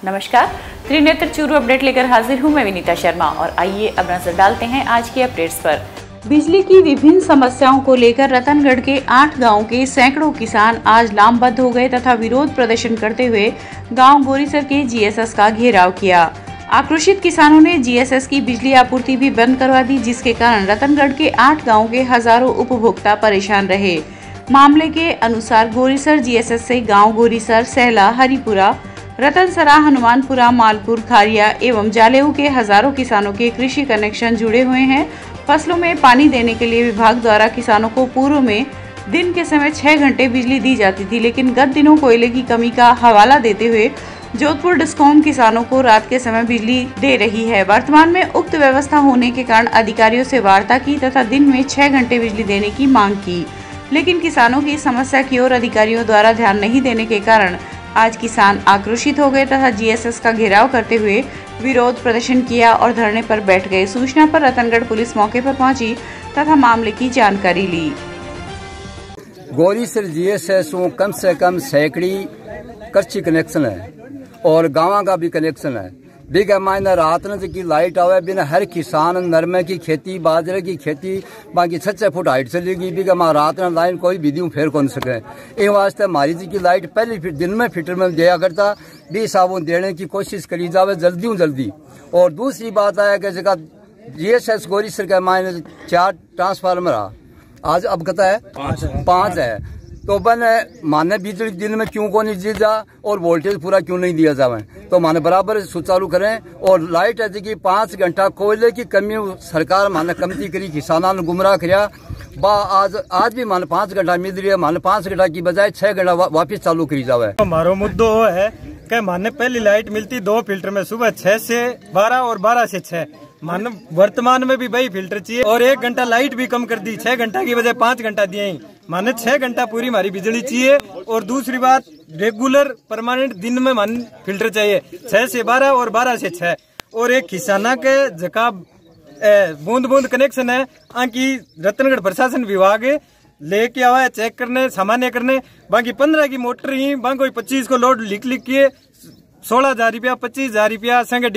नमस्कार, त्रिनेत्र चूरू अपडेट लेकर हाजिर हूं मैं विनीता शर्मा और आइए अब नजर डालते हैं आज की अपडेट्स पर। बिजली की विभिन्न समस्याओं को लेकर रतनगढ़ के 8 गांव के सैकड़ों किसान आज लामबंद हो गए तथा विरोध प्रदर्शन करते हुए गांव गोरीसर के जीएसएस का घेराव किया। आक्रोशित किसानों ने जीएसएस की बिजली आपूर्ति भी बंद करवा दी, जिसके कारण रतनगढ़ के 8 गाँव के हजारों उपभोक्ता परेशान रहे। मामले के अनुसार गोरीसर जीएसएस से गाँव गोरीसर, सहला, हरिपुरा, रतनसरा, हनुमानपुरा, मालपुर, खारिया एवं जालेऊ के हजारों किसानों के कृषि कनेक्शन जुड़े हुए हैं। फसलों में पानी देने के लिए विभाग द्वारा किसानों को पूर्व में दिन के समय 6 घंटे बिजली दी जाती थी, लेकिन गत दिनों कोयले की कमी का हवाला देते हुए जोधपुर डिस्कॉम किसानों को रात के समय बिजली दे रही है। वर्तमान में उक्त व्यवस्था होने के कारण अधिकारियों से वार्ता की तथा दिन में 6 घंटे बिजली देने की मांग की, लेकिन किसानों की समस्या की ओर अधिकारियों द्वारा ध्यान नहीं देने के कारण आज किसान आक्रोशित हो गए तथा जीएसएस का घेराव करते हुए विरोध प्रदर्शन किया और धरने पर बैठ गए। सूचना पर रतनगढ़ पुलिस मौके पर पहुंची तथा मामले की जानकारी ली। गोरीसर जीएसएस कम से कम सैकड़ी कृषि कनेक्शन है और गाँव का भी कनेक्शन है। बिगा मायना रात न की लाइट आवे बिना हर किसान नरमे की खेती, बाजरे की खेती बाकी 6 फुट हाइट चलेगी। बिगा माँ रात न लाइन कोई भी दूं फेर कौन सके। इन वास्ते हमारी जी की लाइट पहले फिर दिन में फिटर में दिया करता, 20 साबुन देने की कोशिश करी जावे जल्दी। और दूसरी बात आया कि जगह जीएसएस गोरीसर के मायने 4 ट्रांसफार्मर आज अब कहता है 5 है, तो बन माने बिजली दिन में क्यों को नहीं दी जा और वोल्टेज पूरा क्यों नहीं दिया जावे, तो माने बराबर सुचारू करें। और लाइट है जी 5 घंटा कोयले की कमी सरकार माने कमती करी, किसानों ने गुमराह किया। आज भी माने 5 घंटा मिल रही है, माने 5 घंटा की बजाय 6 घंटा वापिस चालू करी जावे। हमारो मुद्दो है कि माने पहली लाइट मिलती 2 फिल्टर में सुबह 6 से 12 और 12 से 6, माने वर्तमान में भी वही फिल्टर चाहिए और 1 घंटा लाइट भी कम कर दी, 6 घंटा की बजाय 5 घंटा दिए, माने 6 घंटा पूरी हमारी बिजली चाहिए। और दूसरी बात रेगुलर परमानेंट दिन में मान फिल्टर चाहिए 6 से 12 और 12 से 6। और एक किसाना के जका बूंद कनेक्शन है आंकी रतनगढ़ प्रशासन विभाग लेके आवा है चेक करने, सामान्य करने। बाकी 15 की मोटर ही बाकी 25 को लोड लिख के 16,000 रुपया 25,000 रुपया संगे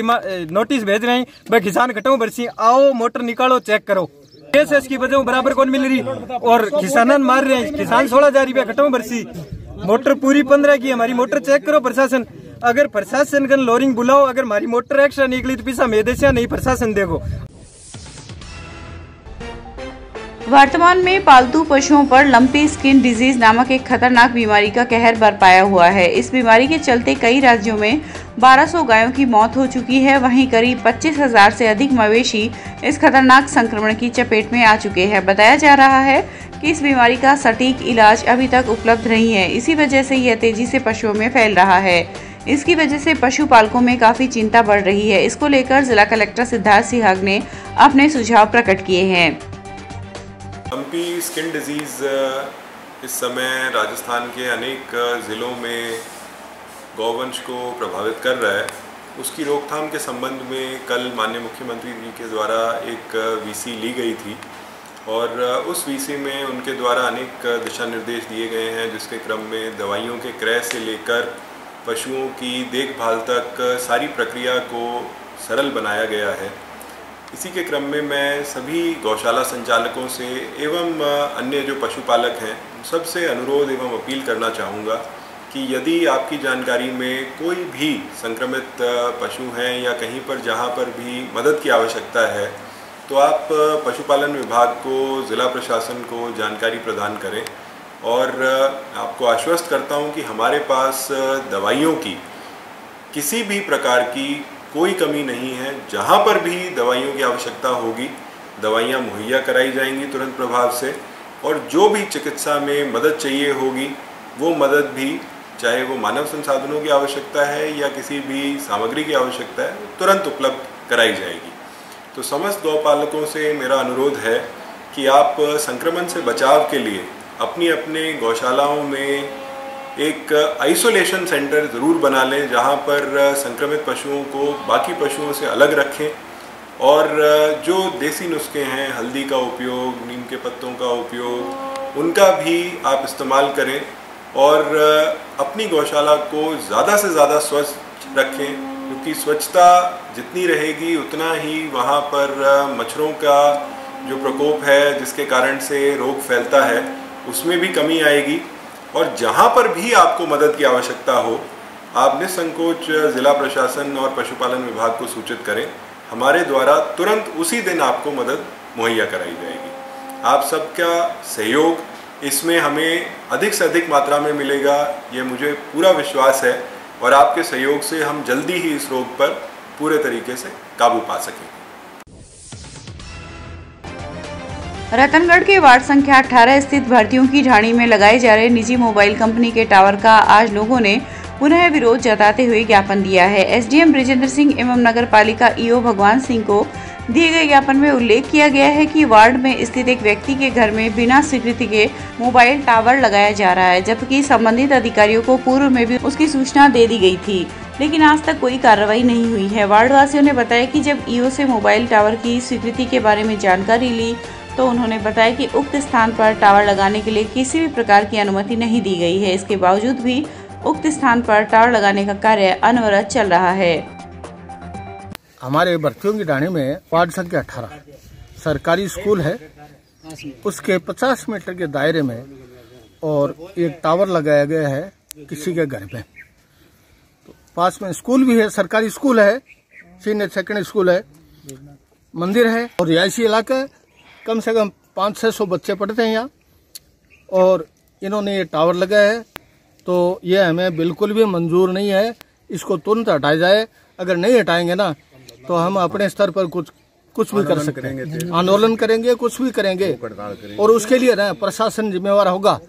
नोटिस भेज रहे हैं। भाई किसान घटाओ बरसी आओ मोटर निकालो चेक करो। जीएसएस की वजह बराबर कौन मिल रही और किसान मार रहे हैं। किसान 16,000 रुपया घटाओ बरसी, मोटर पूरी 15 की हमारी मोटर चेक करो प्रशासन। अगर प्रशासन का लोरिंग बुलाओ, अगर हमारी मोटर एक्स्ट्रा निकली तो पीछा मेदेशिया नहीं प्रशासन देखो। वर्तमान में पालतू पशुओं पर लंपी स्किन डिजीज नामक एक खतरनाक बीमारी का कहर बरपाया हुआ है। इस बीमारी के चलते कई राज्यों में 1200 गायों की मौत हो चुकी है। वहीं करीब 25,000 से अधिक मवेशी इस खतरनाक संक्रमण की चपेट में आ चुके हैं। बताया जा रहा है कि इस बीमारी का सटीक इलाज अभी तक उपलब्ध नहीं है। इसी वजह से यह तेजी से पशुओं में फैल रहा है। इसकी वजह से पशुपालकों में काफी चिंता बढ़ रही है। इसको लेकर जिला कलेक्टर सिद्धार्थ सिहाग ने अपने सुझाव प्रकट किए हैं। लंपी स्किन डिजीज़ इस समय राजस्थान के अनेक ज़िलों में गौवंश को प्रभावित कर रहा है। उसकी रोकथाम के संबंध में कल माननीय मुख्यमंत्री जी के द्वारा एक वीसी ली गई थी और उस वीसी में उनके द्वारा अनेक दिशा निर्देश दिए गए हैं, जिसके क्रम में दवाइयों के क्रय से लेकर पशुओं की देखभाल तक सारी प्रक्रिया को सरल बनाया गया है। इसी के क्रम में मैं सभी गौशाला संचालकों से एवं अन्य जो पशुपालक हैं सबसे अनुरोध एवं अपील करना चाहूँगा कि यदि आपकी जानकारी में कोई भी संक्रमित पशु हैं या कहीं पर जहाँ पर भी मदद की आवश्यकता है तो आप पशुपालन विभाग को, ज़िला प्रशासन को जानकारी प्रदान करें। और आपको आश्वस्त करता हूँ कि हमारे पास दवाइयों की किसी भी प्रकार की कोई कमी नहीं है। जहाँ पर भी दवाइयों की आवश्यकता होगी दवाइयाँ मुहैया कराई जाएंगी तुरंत प्रभाव से, और जो भी चिकित्सा में मदद चाहिए होगी वो मदद भी, चाहे वो मानव संसाधनों की आवश्यकता है या किसी भी सामग्री की आवश्यकता है, तुरंत उपलब्ध कराई जाएगी। तो समस्त गौपालकों से मेरा अनुरोध है कि आप संक्रमण से बचाव के लिए अपनी अपने गौशालाओं में एक आइसोलेशन सेंटर ज़रूर बना लें, जहाँ पर संक्रमित पशुओं को बाकी पशुओं से अलग रखें और जो देसी नुस्खे हैं, हल्दी का उपयोग, नीम के पत्तों का उपयोग, उनका भी आप इस्तेमाल करें और अपनी गौशाला को ज़्यादा से ज़्यादा स्वच्छ रखें, क्योंकि स्वच्छता जितनी रहेगी उतना ही वहाँ पर मच्छरों का जो प्रकोप है जिसके कारण से रोग फैलता है उसमें भी कमी आएगी। और जहाँ पर भी आपको मदद की आवश्यकता हो आप निसंकोच जिला प्रशासन और पशुपालन विभाग को सूचित करें, हमारे द्वारा तुरंत उसी दिन आपको मदद मुहैया कराई जाएगी। आप सबका सहयोग इसमें हमें अधिक से अधिक मात्रा में मिलेगा, ये मुझे पूरा विश्वास है, और आपके सहयोग से हम जल्दी ही इस रोग पर पूरे तरीके से काबू पा सकेंगे। रतनगढ़ के वार्ड संख्या 18 स्थित भर्तियों की ढाणी में लगाए जा रहे निजी मोबाइल कंपनी के टावर का आज लोगों ने पुनः विरोध जताते हुए ज्ञापन दिया है। एसडीएम ब्रिजेंद्र सिंह एवं नगर पालिका ईओ भगवान सिंह को दिए गए ज्ञापन में उल्लेख किया गया है कि वार्ड में स्थित एक व्यक्ति के घर में बिना स्वीकृति के मोबाइल टावर लगाया जा रहा है, जबकि संबंधित अधिकारियों को पूर्व में भी उसकी सूचना दे दी गई थी, लेकिन आज तक कोई कार्रवाई नहीं हुई है। वार्ड वासियों ने बताया कि जब ईओ से मोबाइल टावर की स्वीकृति के बारे में जानकारी ली तो उन्होंने बताया कि उक्त स्थान पर टावर लगाने के लिए किसी भी प्रकार की अनुमति नहीं दी गई है। इसके बावजूद भी उक्त स्थान पर टावर लगाने का कार्य अनवरत चल रहा है। हमारे भर्तियों की ढाणी में वार्ड संख्या 18 सरकारी स्कूल है, उसके 50 मीटर के दायरे में और एक टावर लगाया गया है किसी के घर में। तो पास में स्कूल भी है, सरकारी स्कूल है, सीनियर सेकेंडरी स्कूल है, मंदिर है और रिहायशी इलाका है। कम से कम 500-600 बच्चे पढ़ते हैं यहाँ, और इन्होंने ये टावर लगाया है, तो ये हमें बिल्कुल भी मंजूर नहीं है। इसको तुरंत हटाया जाए। अगर नहीं हटाएंगे ना तो हम अपने स्तर पर कुछ भी कर सकते हैं, आंदोलन करेंगे, कुछ भी करेंगे, और उसके लिए ना प्रशासन जिम्मेवार होगा।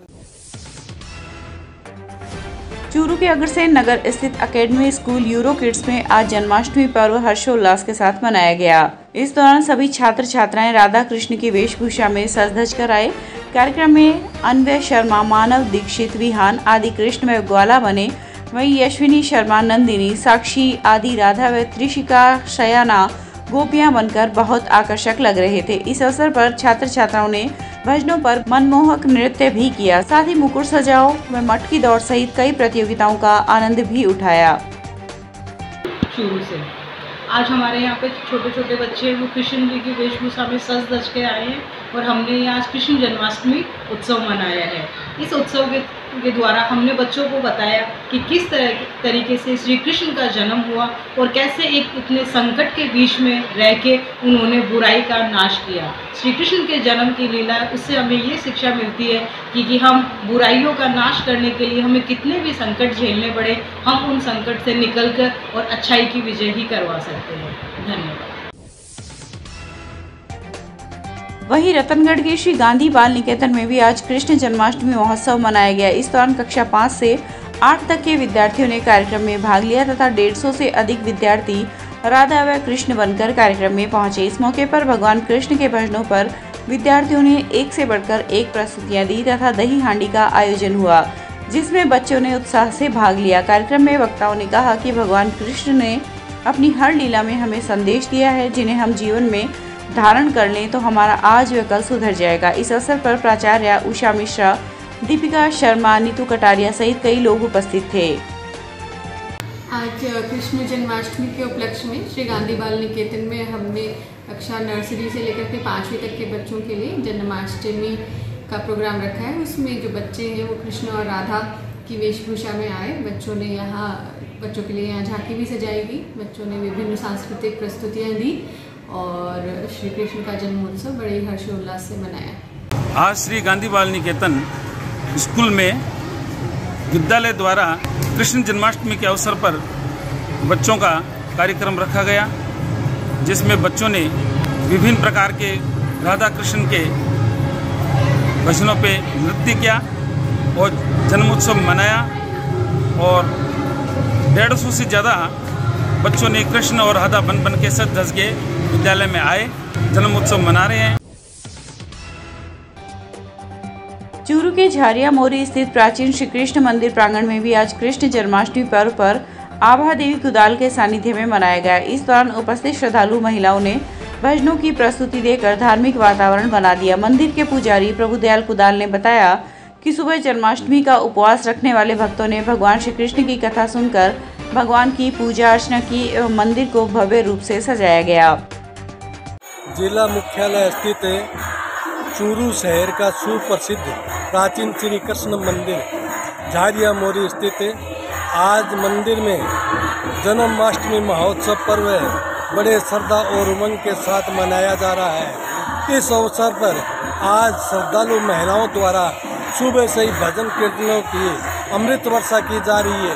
चूरू के अग्रसेन नगर स्थित एकेडमी स्कूल यूरो किड्स में आज जन्माष्टमी पर्व हर्षोल्लास के साथ मनाया गया। इस दौरान सभी छात्र छात्राएं राधा कृष्ण की वेशभूषा में सज धज कर आए। कार्यक्रम में अन्वय शर्मा, मानव दीक्षित, विहान आदि कृष्ण व ग्वाला बने। वहीं यशविनी शर्मा, नंदिनी, साक्षी आदि राधा व त्रिशिका शयाना गोपियां बनकर बहुत आकर्षक लग रहे थे। इस अवसर पर छात्र छात्राओं ने भजनों पर मनमोहक नृत्य भी किया, साथ ही मुकुट सजाओ व मटकी दौड़ सहित कई प्रतियोगिताओं का आनंद भी उठाया। शुरू से आज हमारे यहाँ पे छोटे छोटे बच्चे वो कृष्ण जी की वेशभूषा में सज धज के आए हैं और हमने यहाँ आज कृष्ण जन्माष्टमी उत्सव मनाया है। इस उत्सव के द्वारा हमने बच्चों को बताया कि किस तरीके से श्री कृष्ण का जन्म हुआ और कैसे एक इतने संकट के बीच में रह के उन्होंने बुराई का नाश किया। श्री कृष्ण के जन्म की लीला, उससे हमें ये शिक्षा मिलती है कि हम बुराइयों का नाश करने के लिए हमें कितने भी संकट झेलने पड़े, हम उन संकट से निकलकर और अच्छाई की विजय ही करवा सकते हैं। धन्यवाद। वहीं रतनगढ़ के श्री गांधी बाल निकेतन में भी आज कृष्ण जन्माष्टमी महोत्सव मनाया गया। इस दौरान कक्षा 5 से 8 तक के विद्यार्थियों ने कार्यक्रम में भाग लिया तथा 150 से अधिक विद्यार्थी राधा व कृष्ण बनकर कार्यक्रम में पहुंचे। इस मौके पर भगवान कृष्ण के भजनों पर विद्यार्थियों ने एक से बढ़कर एक प्रस्तुतियां दी तथा दही हांडी का आयोजन हुआ, जिसमें बच्चों ने उत्साह से भाग लिया। कार्यक्रम में वक्ताओं ने कहा कि भगवान कृष्ण ने अपनी हर लीला में हमें संदेश दिया है, जिन्हें हम जीवन में धारण कर लें तो हमारा आज व कल सुधर जाएगा। इस अवसर पर प्राचार्य उषा मिश्रा, दीपिका शर्मा, नीतू कटारिया सहित कई लोग उपस्थित थे। आज कृष्ण जन्माष्टमी के उपलक्ष्य में श्री गांधी बाल निकेतन में हमने कक्षा नर्सरी से लेकर के 5वीं तक के बच्चों के लिए जन्माष्टमी का प्रोग्राम रखा है। उसमें जो बच्चे हैं वो कृष्ण और राधा की वेशभूषा में आए। बच्चों के लिए यहाँ झांकी भी सजाई गई। बच्चों ने विभिन्न सांस्कृतिक प्रस्तुतियाँ दी और श्री कृष्ण का जन्मोत्सव बड़े हर्षोल्लास से मनाया। आज श्री गांधी बाल निकेतन स्कूल में विद्यालय द्वारा कृष्ण जन्माष्टमी के अवसर पर बच्चों का कार्यक्रम रखा गया, जिसमें बच्चों ने विभिन्न प्रकार के राधा कृष्ण के भजनों पे नृत्य किया और जन्मोत्सव मनाया। और 150 से ज़्यादा बच्चों ने कृष्ण और राधा बन के सज धज के विद्यालय में आए, जन्मोत्सव मना रहे हैं। चूरू के झारिया मोरी स्थित प्राचीन श्री कृष्ण मंदिर प्रांगण में भी आज कृष्ण जन्माष्टमी पर्व पर आभा देवी कुदाल के सानिध्य में मनाया गया। इस दौरान उपस्थित श्रद्धालु महिलाओं ने भजनों की प्रस्तुति देकर धार्मिक वातावरण बना दिया। मंदिर के पुजारी प्रभुदयाल कुदाल ने बताया कि सुबह जन्माष्टमी का उपवास रखने वाले भक्तों ने भगवान श्री कृष्ण की कथा सुनकर भगवान की पूजा अर्चना की एवं मंदिर को भव्य रूप से सजाया गया। जिला मुख्यालय स्थित चूरू शहर का सुप्रसिद्ध प्राचीन श्री कृष्ण मंदिर झारिया मोरी स्थित है। आज मंदिर में जन्माष्टमी महोत्सव पर्व बड़े श्रद्धा और उमंग के साथ मनाया जा रहा है। इस अवसर पर आज श्रद्धालु महिलाओं द्वारा सुबह से ही भजन कीर्तनों की अमृत वर्षा की जा रही है।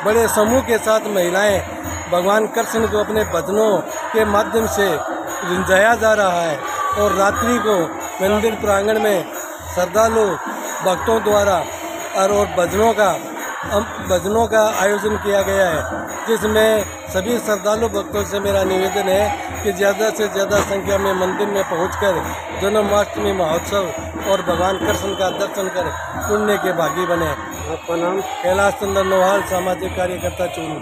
बड़े समूह के साथ महिलाएं भगवान कृष्ण को अपने भजनों के माध्यम से रिंझाया जा रहा है और रात्रि को मंदिर प्रांगण में श्रद्धालु भक्तों द्वारा और भजनों का आयोजन किया गया है, जिसमें सभी श्रद्धालु भक्तों से मेरा निवेदन है कि ज़्यादा से ज़्यादा संख्या में मंदिर में पहुंचकर जन्माष्टमी महोत्सव और भगवान कृष्ण का दर्शन कर पुण्य के भागी बने। आपका नाम? कैलाश चंद्र नोहाल, सामाजिक कार्यकर्ता चूरू।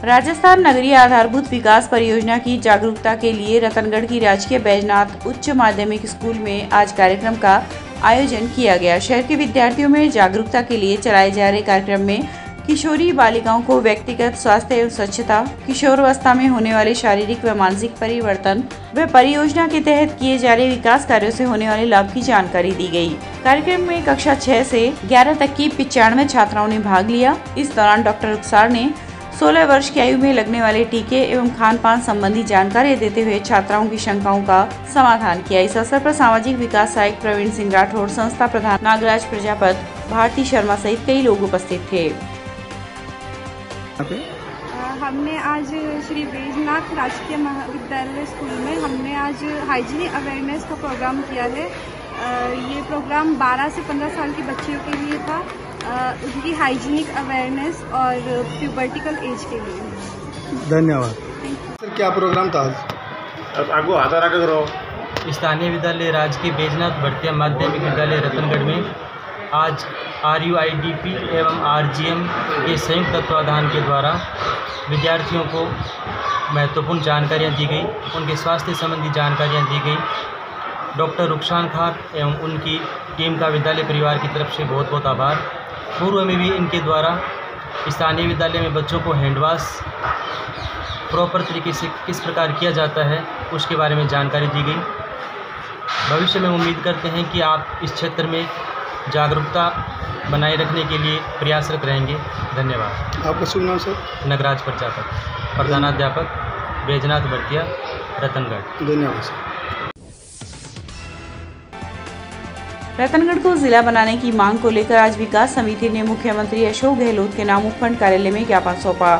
राजस्थान नगरीय आधारभूत विकास परियोजना की जागरूकता के लिए रतनगढ़ की राजकीय बैजनाथ उच्च माध्यमिक स्कूल में आज कार्यक्रम का आयोजन किया गया। शहर के विद्यार्थियों में जागरूकता के लिए चलाए जा रहे कार्यक्रम में किशोरी बालिकाओं को व्यक्तिगत स्वास्थ्य एवं स्वच्छता, किशोरावस्था में होने वाले शारीरिक व मानसिक परिवर्तन व परियोजना के तहत किए जा रहे विकास कार्यों से होने वाले लाभ की जानकारी दी गई। कार्यक्रम में कक्षा 6 से 11 तक की 95 छात्राओं ने भाग लिया। इस दौरान डॉक्टर रुखसार ने 16 वर्ष की आयु में लगने वाले टीके एवं खान पान संबंधी जानकारी देते हुए छात्राओं की शंकाओं का समाधान किया। इस अवसर पर सामाजिक विकास सहायक प्रवीण सिंह राठौड़, संस्था प्रधान नागराज प्रजापत, भारती शर्मा सहित कई लोग उपस्थित थे। हमने आज श्री बैजनाथ राजकीय महाविद्यालय स्कूल में हमने आज हाइजीनिक अवेयरनेस का प्रोग्राम किया है। ये प्रोग्राम 12 से 15 साल की बच्चियों के लिए था, उनकी हाइजीनिक अवेयरनेस और प्यूबर्टिकल एज के लिए। धन्यवाद। सर, क्या प्रोग्राम था आज? आगो आधार आगे करो। स्थानीय विद्यालय राजकीय बैजनाथ भरतिया माध्यमिक विद्यालय रतनगढ़ में आज RUIDP एवं RGM के संयुक्त तत्वाधान के द्वारा विद्यार्थियों को महत्वपूर्ण जानकारियाँ दी गई, उनके स्वास्थ्य संबंधी जानकारियाँ दी गई। डॉक्टर रुखसार खान एवं उनकी टीम का विद्यालय परिवार की तरफ से बहुत बहुत आभार। पूर्व में भी इनके द्वारा स्थानीय विद्यालय में बच्चों को हैंडवाश प्रॉपर तरीके से किस प्रकार किया जाता है उसके बारे में जानकारी दी गई। भविष्य में उम्मीद करते हैं कि आप इस क्षेत्र में जागरूकता बनाए रखने के लिए प्रयासरत रहेंगे। धन्यवाद। आपका शुभ नाम सर? नागराज प्रजापत, प्रधानाध्यापक, बैजनाथ भरतिया, रतनगढ़। धन्यवाद सर। रतनगढ़ को जिला बनाने की मांग को लेकर आज विकास समिति ने मुख्यमंत्री अशोक गहलोत के नाम उपखंड कार्यालय में ज्ञापन सौंपा।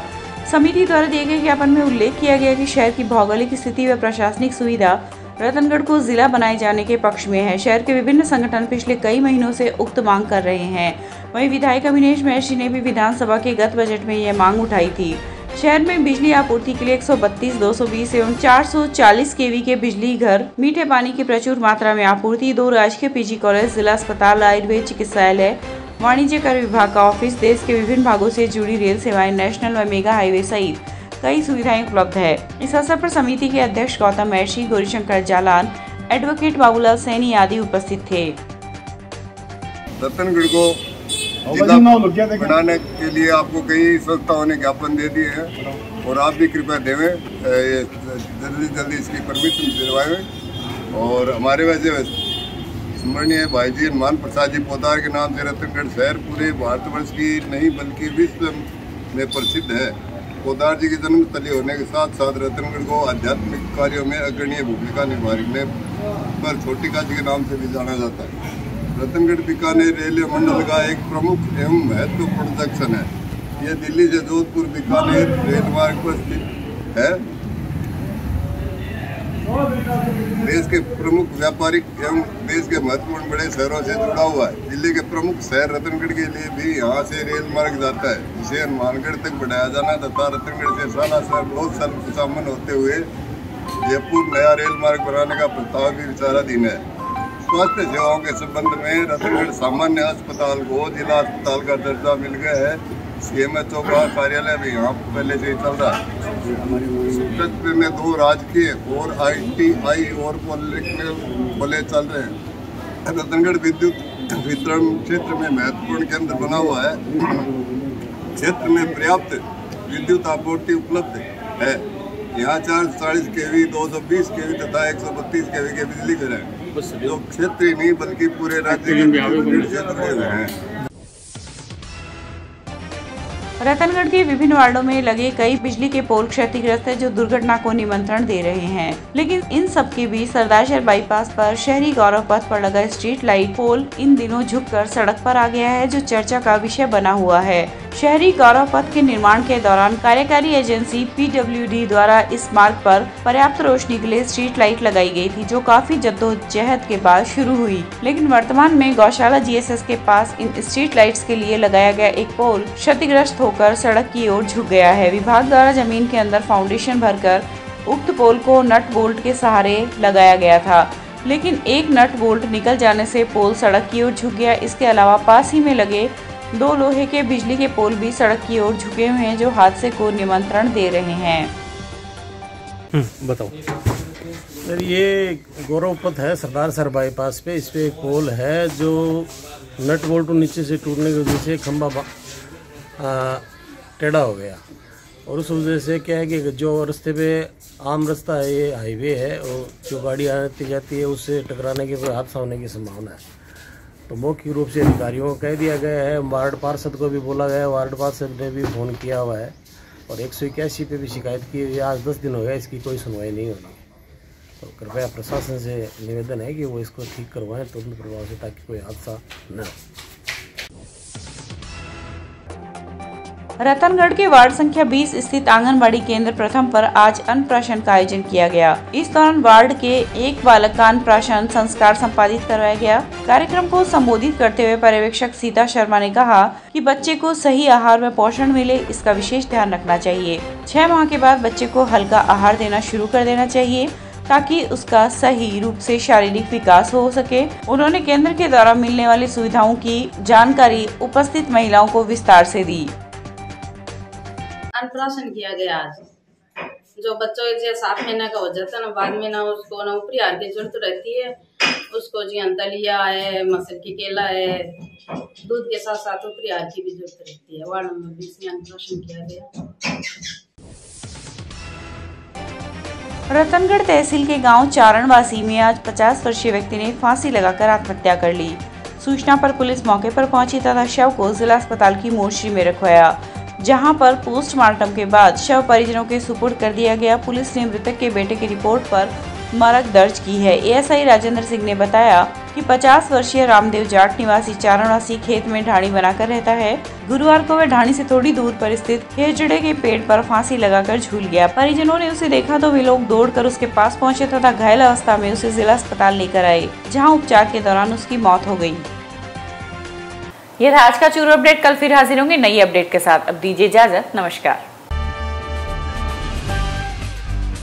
समिति द्वारा दिए गए ज्ञापन में उल्लेख किया गया कि शहर की भौगोलिक स्थिति व प्रशासनिक सुविधा रतनगढ़ को जिला बनाए जाने के पक्ष में है। शहर के विभिन्न संगठन पिछले कई महीनों से उक्त मांग कर रहे हैं। वहीं विधायक अविनेश महर्षि ने भी विधानसभा के गत बजट में यह मांग उठाई थी। शहर में बिजली आपूर्ति के लिए 132, 220 एवं 440 kV के बिजली घर, मीठे पानी की प्रचुर मात्रा में आपूर्ति, 2 राजकीय PG कॉलेज, जिला अस्पताल, आयुर्वेद चिकित्सालय, वाणिज्य कर विभाग का ऑफिस, देश के विभिन्न भागों से जुड़ी रेल सेवाएं, नेशनल व मेगा हाईवे सहित कई सुविधाएं उपलब्ध है। इस अवसर पर समिति के अध्यक्ष गौतम महर्षि, गौरीशंकर जालान, एडवोकेट बाबूलाल सैनी आदि उपस्थित थे। रतनगढ़ को जिला बनाने के लिए आपको कई संस्थाओं ने ज्ञापन दे दिए हैं और आप भी कृपया देवें, जल्दी इसकी परमिशन दिलवाएं। और हमारे वैसे स्मरणीय भाई जी हनुमान प्रसाद जी पोदार के नाम से रतनगढ़ शहर पूरे भारतवर्ष की नहीं बल्कि विश्व में प्रसिद्ध है। पोदार जी की जन्मस्थली होने के साथ साथ रतनगढ़ को आध्यात्मिक कार्यों में अग्रणीय भूमिका निभाने पर छोटी काशी के नाम से भी जाना जाता है। रतनगढ़ बीकानेर रेलवे मंडल का एक प्रमुख एवं महत्वपूर्ण जंक्शन है। यह दिल्ली से जोधपुर बीकानेर रेल मार्ग पर स्थित है। देश के प्रमुख व्यापारिक एवं देश के महत्वपूर्ण बड़े शहरों से जुड़ा हुआ है। दिल्ली के प्रमुख शहर रतनगढ़ के लिए भी यहाँ से रेल मार्ग जाता है, जिसे हनुमानगढ़ तक बढ़ाया जाना तथा रतनगढ़ से सालासर बहुत सर्वसामान्य होते हुए जयपुर नया रेल मार्ग बनाने का प्रस्ताव भी विचाराधीन है। स्वास्थ्य सेवाओं के संबंध में रतनगढ़ सामान्य अस्पताल को जिला अस्पताल का दर्जा मिल गया है। CMHO का कार्यालय भी यहाँ पहले से ही चल रहा है। कस्बे में 2 राजकीय और ITI और पॉलिटेक्निकल कॉलेज चल रहे हैं। रतनगढ़ विद्युत वितरण क्षेत्र में महत्वपूर्ण केंद्र बना हुआ है। क्षेत्र में पर्याप्त विद्युत आपूर्ति उपलब्ध है। यहाँ 440 kV, 220 kV तथा 132 kV के बिजली घर हैं, जो क्षेत्रीय नहीं बल्कि पूरे राज्य के ग्रिड से जुड़े हुए हैं। रतनगढ़ के विभिन्न वार्डों में लगे कई बिजली के पोल क्षतिग्रस्त है, जो दुर्घटना को निमंत्रण दे रहे हैं। लेकिन इन सब के बीच सरदारशहर बाईपास पर शहरी गौरव पथ पर लगा स्ट्रीट लाइट पोल इन दिनों झुककर सड़क पर आ गया है, जो चर्चा का विषय बना हुआ है। शहरी गौरव पथ के निर्माण के दौरान कार्यकारी एजेंसी PWD द्वारा इस मार्ग पर पर्याप्त रोशनी के लिए स्ट्रीट लाइट लगाई गई थी, जो काफी जद्दोजहद के बाद शुरू हुई। लेकिन वर्तमान में गौशाला GSS के पास इन स्ट्रीट लाइट्स के लिए लगाया गया एक पोल क्षतिग्रस्त होकर सड़क की ओर झुक गया है। विभाग द्वारा जमीन के अंदर फाउंडेशन भरकर उक्त पोल को नट बोल्ट के सहारे लगाया गया था, लेकिन एक नट बोल्ट निकल जाने से पोल सड़क की ओर झुक गया। इसके अलावा पास ही में लगे 2 लोहे के बिजली के पोल भी सड़क की ओर झुके हुए हैं, जो हादसे को निमंत्रण दे रहे हैं। बताओ सर, ये गौरव पथ है सरदारशहर बाईपास पे। इस पे एक पोल है जो नट बोल्ट नीचे से टूटने की वजह से खंभा टेढ़ा हो गया, और उस वजह से क्या है कि जो रास्ते पे आम रास्ता है, ये हाईवे है, और जो गाड़ी आती जाती है उससे टकराने की कोई हादसा होने की संभावना है। तो मौखिक रूप से अधिकारियों को कह दिया गया है। वार्ड पार्षद को भी बोला गया है, वार्ड पार्षद ने भी फोन किया हुआ है, और 181 पे भी शिकायत की हुई है। आज 10 दिन हो गया, इसकी कोई सुनवाई नहीं हो रही। तो कृपया प्रशासन से निवेदन है कि वो इसको ठीक करवाएं तुरंत प्रभाव से, ताकि कोई हादसा न हो। रतनगढ़ के वार्ड संख्या 20 स्थित आंगनबाड़ी केंद्र प्रथम पर आज अन्नप्राशन का आयोजन किया गया। इस दौरान वार्ड के एक बालक का अन्नप्राशन संस्कार संपादित करवाया गया। कार्यक्रम को संबोधित करते हुए पर्यवेक्षक सीता शर्मा ने कहा कि बच्चे को सही आहार में पोषण मिले, इसका विशेष ध्यान रखना चाहिए। 6 माह के बाद बच्चे को हल्का आहार देना शुरू कर देना चाहिए, ताकि उसका सही रूप से शारीरिक विकास हो सके। उन्होंने केंद्र के द्वारा मिलने वाली सुविधाओं की जानकारी उपस्थित महिलाओं को विस्तार से दी। अन्नप्राशन किया गया आज। जो बच्चों जो 7 महीने का हो जाता है ना, बाद में ना उसको ना ऊपरी आहार की जरूरत रहती है। उसको जी दलिया है, मसल की केला है, दूध के साथ साथ ऊपरी आहार की भी जरूरत रहती है। वार्ड नंबर 20 में अन्नप्राशन किया गया। रतनगढ़ तहसील के गांव चारणवासी में आज 50 वर्षीय व्यक्ति ने फांसी लगाकर आत्महत्या कर ली। सूचना पर पुलिस मौके पर पहुंची तथा शव को जिला अस्पताल की मोर्चरी में रखवाया, जहां पर पोस्टमार्टम के बाद शव परिजनों के सुपुर्द कर दिया गया। पुलिस ने मृतक के बेटे की रिपोर्ट पर मरक दर्ज की है। ASI राजेंद्र सिंह ने बताया कि 50 वर्षीय रामदेव जाट निवासी चारणवासी खेत में ढाणी बनाकर रहता है। गुरुवार को वह ढाणी से थोड़ी दूर पर स्थित खेजड़े के पेड़ पर फांसी लगाकर झूल गया। परिजनों ने उसे देखा तो वे लोग दौड़कर उसके पास पहुंचे तथा घायल अवस्था में उसे जिला अस्पताल लेकर आए, जहाँ उपचार के दौरान उसकी मौत हो गयी। यह था आज का चूरू अपडेट। कल फिर हाजिर होंगे नई अपडेट के साथ। अब दीजिए इजाजत। नमस्कार।